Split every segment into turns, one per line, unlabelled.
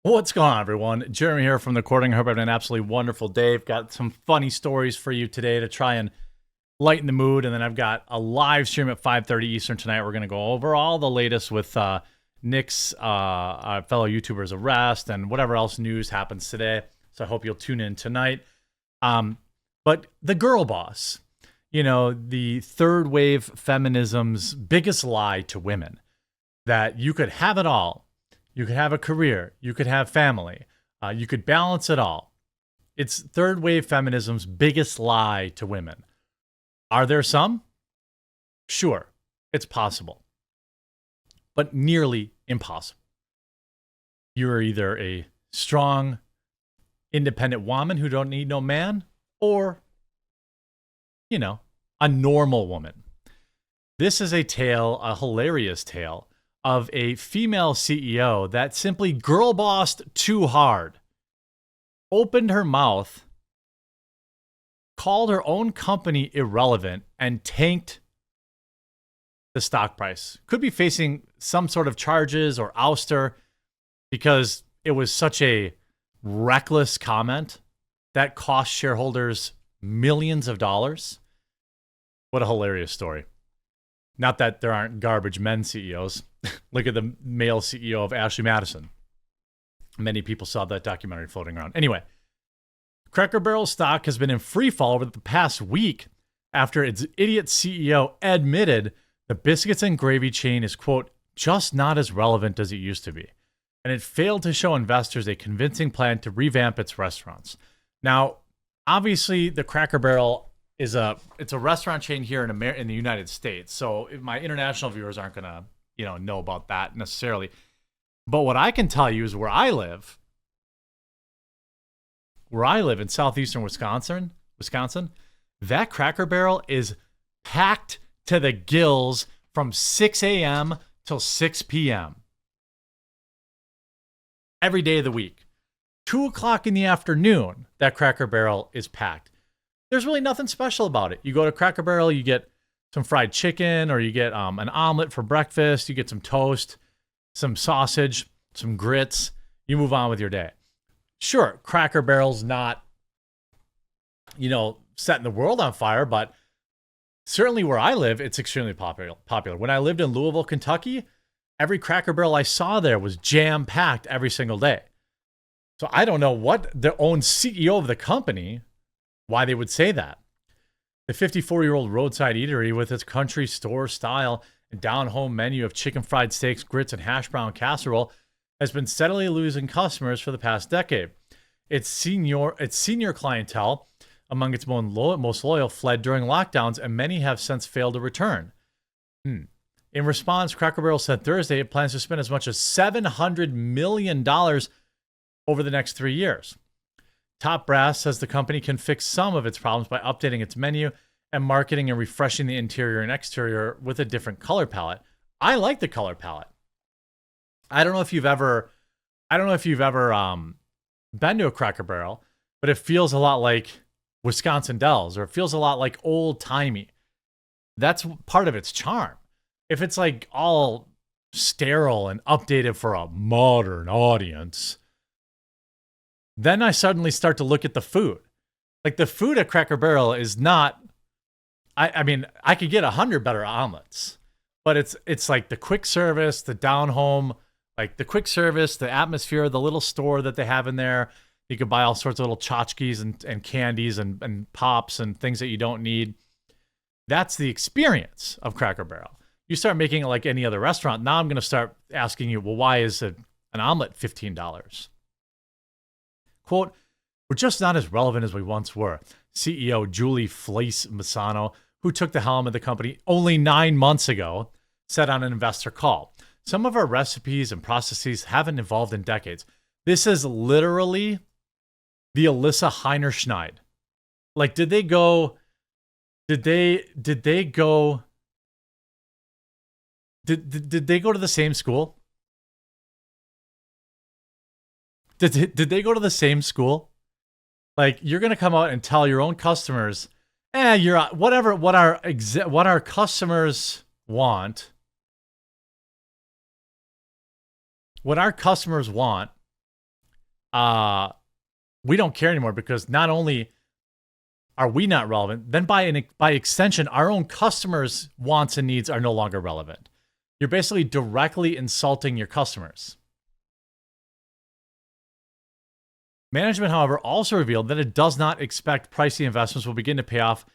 What's going on, everyone? Jeremy here from the Recording. I hope you're having an absolutely wonderful day. I've got some funny stories for you today to try and lighten the mood, and then I've got a live stream at 5:30 Eastern tonight. We're going to go over all the latest with Nick's fellow YouTuber's arrest and whatever else news happens today. So I hope you'll tune in tonight. But the Girlboss, the third wave feminism's biggest lie to women, that you could have it all. You could have a career. You could have family. You could balance it all. It's third wave feminism's biggest lie to women. Are there some? Sure, it's possible, but nearly impossible. You're either a strong, independent woman who don't need no man, or, a normal woman. This is a tale, a hilarious tale, of a female CEO that simply girl-bossed too hard, opened her mouth, called her own company irrelevant, and tanked the stock price. Could be facing some sort of charges or ouster because it was such a reckless comment that cost shareholders millions of dollars. What a hilarious story. Not that there aren't garbage men CEOs. Look at the male CEO of Ashley Madison. Many people saw that documentary floating around. Anyway, Cracker Barrel stock has been in free fall over the past week after its idiot CEO admitted the biscuits and gravy chain is, quote, just not as relevant as it used to be. And it failed to show investors a convincing plan to revamp its restaurants. Now, obviously, the Cracker Barrel it's a restaurant chain here in the United States. So my international viewers aren't going to know about that necessarily. But what I can tell you is where I live in southeastern Wisconsin, that Cracker Barrel is packed to the gills from 6 a.m. till 6 p.m. every day of the week. 2 o'clock in the afternoon, that Cracker Barrel is packed. There's really nothing special about it. You go to Cracker Barrel, you get some fried chicken, or you get an omelet for breakfast. You get some toast, some sausage, some grits. You move on with your day. Sure, Cracker Barrel's not, setting the world on fire, but certainly where I live, it's extremely popular. When I lived in Louisville, Kentucky, every Cracker Barrel I saw there was jam-packed every single day. So I don't know what the own CEO of the company, why they would say that. The 54-year-old roadside eatery with its country store style and down-home menu of chicken fried steaks, grits, and hash brown casserole has been steadily losing customers for the past decade. Its senior clientele, among its most loyal, fled during lockdowns, and many have since failed to return. In response, Cracker Barrel said Thursday it plans to spend as much as $700 million over the next 3 years. Top brass says the company can fix some of its problems by updating its menu and marketing and refreshing the interior and exterior with a different color palette. I like the color palette. I don't know if you've ever been to a Cracker Barrel, but it feels a lot like Wisconsin Dells, or it feels a lot like old timey. That's part of its charm. If it's like all sterile and updated for a modern audience, then I suddenly start to look at the food. Like, the food at Cracker Barrel is not, I mean, I could get 100 better omelets, but it's like the quick service, the down home, like the quick service, the atmosphere, the little store that they have in there. You could buy all sorts of little tchotchkes and candies and pops and things that you don't need. That's the experience of Cracker Barrel. You start making it like any other restaurant. Now I'm going to start asking you, well, why is an omelet $15? Quote, we're just not as relevant as we once were. CEO Julie Fleiss-Massano, who took the helm of the company only 9 months ago, said on an investor call, some of our recipes and processes haven't evolved in decades. This is literally the Alyssa Heinerschneid. Like, did they go to the same school? Did they go to the same school? Like, you're gonna come out and tell your own customers, you're whatever what our customers want. What our customers want we don't care anymore because not only are we not relevant, then by extension, our own customers' wants and needs are no longer relevant. You're basically directly insulting your customers. Management, however, also revealed that it does not expect pricing investments will begin to pay off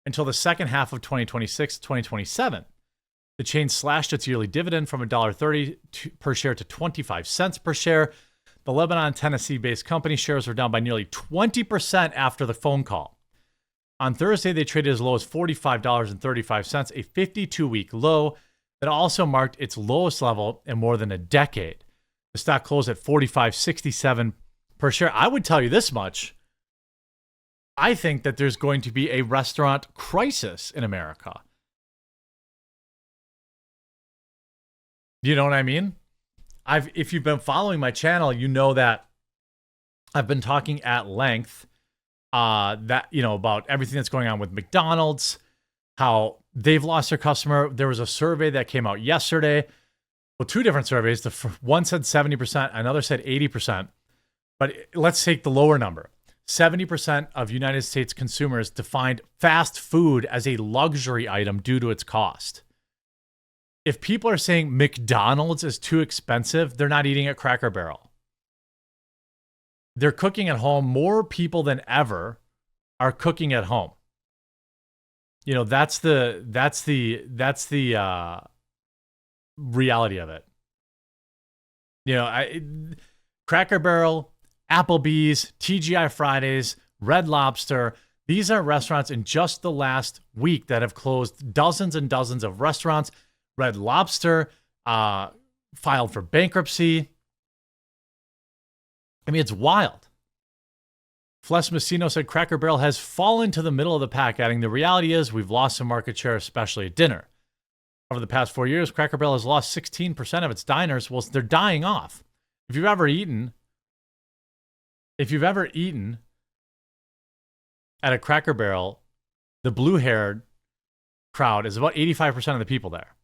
until the second half of 2026-2027. The chain slashed its yearly dividend from $1.30 per share to 25 cents per share. The Lebanon, Tennessee-based company shares were down by nearly 20% after the phone call. On Thursday, they traded as low as $45.35, a 52-week low that also marked its lowest level in more than a decade. The stock closed at $45.67 per share. I would tell you this much. I think that there's going to be a restaurant crisis in America. You know what I mean? If you've been following my channel, you know that I've been talking at length about everything that's going on with McDonald's, how they've lost their customer. There was a survey that came out yesterday. Well, two different surveys. One said 70%, another said 80%. But let's take the lower number. 70% of United States consumers defined fast food as a luxury item due to its cost. If people are saying McDonald's is too expensive, they're not eating at Cracker Barrel. They're cooking at home. More people than ever are cooking at home. That's the reality of it. Cracker Barrel, Applebee's, TGI Fridays, Red Lobster. These are restaurants in just the last week that have closed dozens and dozens of restaurants. Red Lobster filed for bankruptcy. I mean, it's wild. Fles Messino said Cracker Barrel has fallen to the middle of the pack, adding, the reality is we've lost some market share, especially at dinner. Over the past 4 years, Cracker Barrel has lost 16% of its diners. Well, they're dying off. If you've ever eaten at a Cracker Barrel, the blue-haired crowd is about 85% of the people there.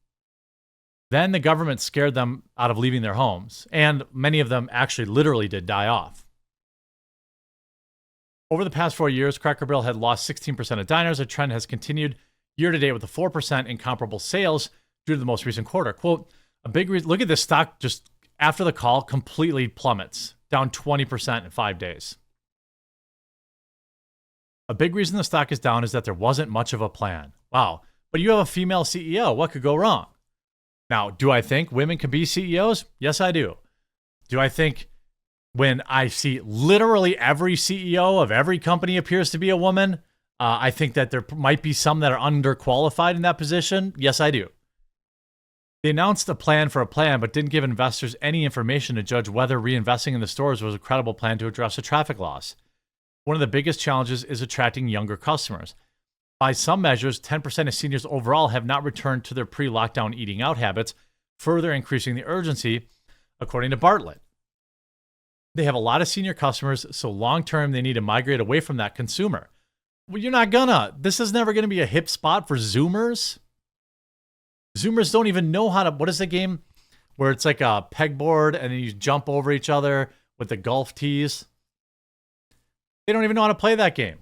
Then the government scared them out of leaving their homes, and many of them actually literally did die off. Over the past 4 years, Cracker Barrel had lost 16% of diners. A trend has continued year-to-date with a 4% in comparable sales due to the most recent quarter. Quote, a big reason, look at this stock just after the call completely plummets, down 20% in 5 days. A big reason the stock is down is that there wasn't much of a plan. Wow, but you have a female CEO. What could go wrong? Now, do I think women can be CEOs? Yes, I do. Do I think when I see literally every CEO of every company appears to be a woman, I think that there might be some that are underqualified in that position? Yes, I do. They announced a plan for a plan, but didn't give investors any information to judge whether reinvesting in the stores was a credible plan to address the traffic loss. One of the biggest challenges is attracting younger customers. By some measures, 10% of seniors overall have not returned to their pre-lockdown eating out habits, further increasing the urgency, according to Bartlett. They have a lot of senior customers, so long-term, they need to migrate away from that consumer. Well, you're not gonna. This is never gonna be a hip spot for Zoomers. Zoomers don't even know how to, what is the game where it's like a pegboard and then you jump over each other with the golf tees? They don't even know how to play that game.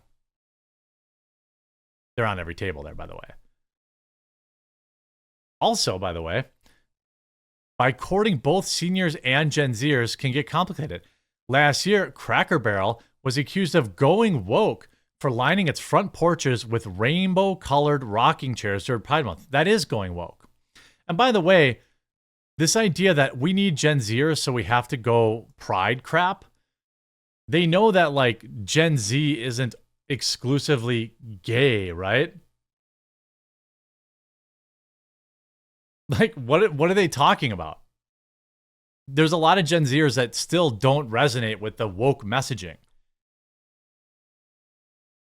They're on every table there, by the way. Also, by the way, by courting both seniors and Gen Zers can get complicated. Last year, Cracker Barrel was accused of going woke for lining its front porches with rainbow-colored rocking chairs during Pride Month. That is going woke. And by the way, this idea that we need Gen Zers so we have to go Pride crap, they know that like Gen Z isn't exclusively gay, right? Like, what are they talking about? There's a lot of Gen Zers that still don't resonate with the woke messaging.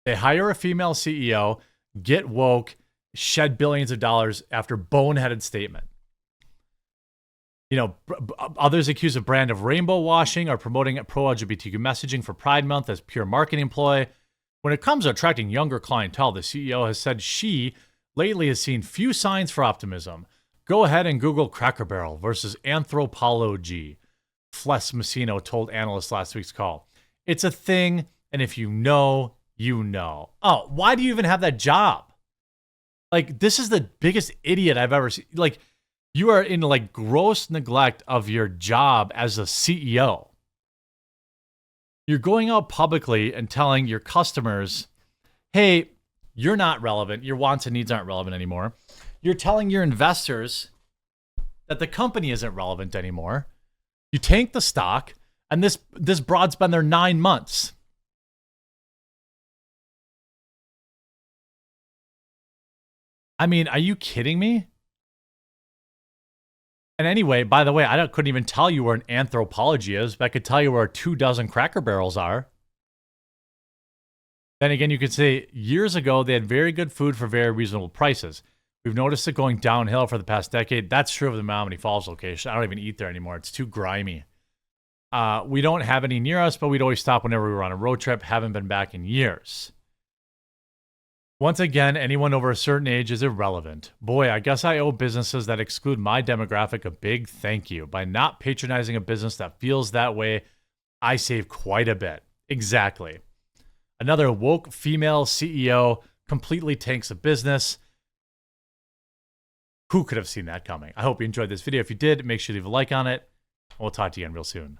They hire a female CEO, get woke, shed billions of dollars after boneheaded statement. Others accuse a brand of rainbow washing or promoting pro-LGBTQ messaging for Pride Month as pure marketing ploy. When it comes to attracting younger clientele, the CEO has said she lately has seen few signs for optimism. Go ahead and Google Cracker Barrel versus anthropology. Fles Messino told analysts last week's call. It's a thing, and if you know, you know. Oh, why do you even have that job? Like, this is the biggest idiot I've ever seen. Like, you are in like gross neglect of your job as a CEO. You're going out publicly and telling your customers, hey, you're not relevant. Your wants and needs aren't relevant anymore. You're telling your investors that the company isn't relevant anymore. You tank the stock, and this broad's been there 9 months. I mean, are you kidding me? And anyway, by the way, couldn't even tell you where an anthropology is, but I could tell you where 24 Cracker Barrels are. Then again, you could say years ago, they had very good food for very reasonable prices. We've noticed it going downhill for the past decade. That's true of the Menominee Falls location. I don't even eat there anymore. It's too grimy. We don't have any near us, but we'd always stop whenever we were on a road trip. Haven't been back in years. Once again, anyone over a certain age is irrelevant. Boy, I guess I owe businesses that exclude my demographic a big thank you. By not patronizing a business that feels that way, I save quite a bit. Exactly. Another woke female CEO completely tanks a business. Who could have seen that coming? I hope you enjoyed this video. If you did, make sure to leave a like on it. We'll talk to you again real soon.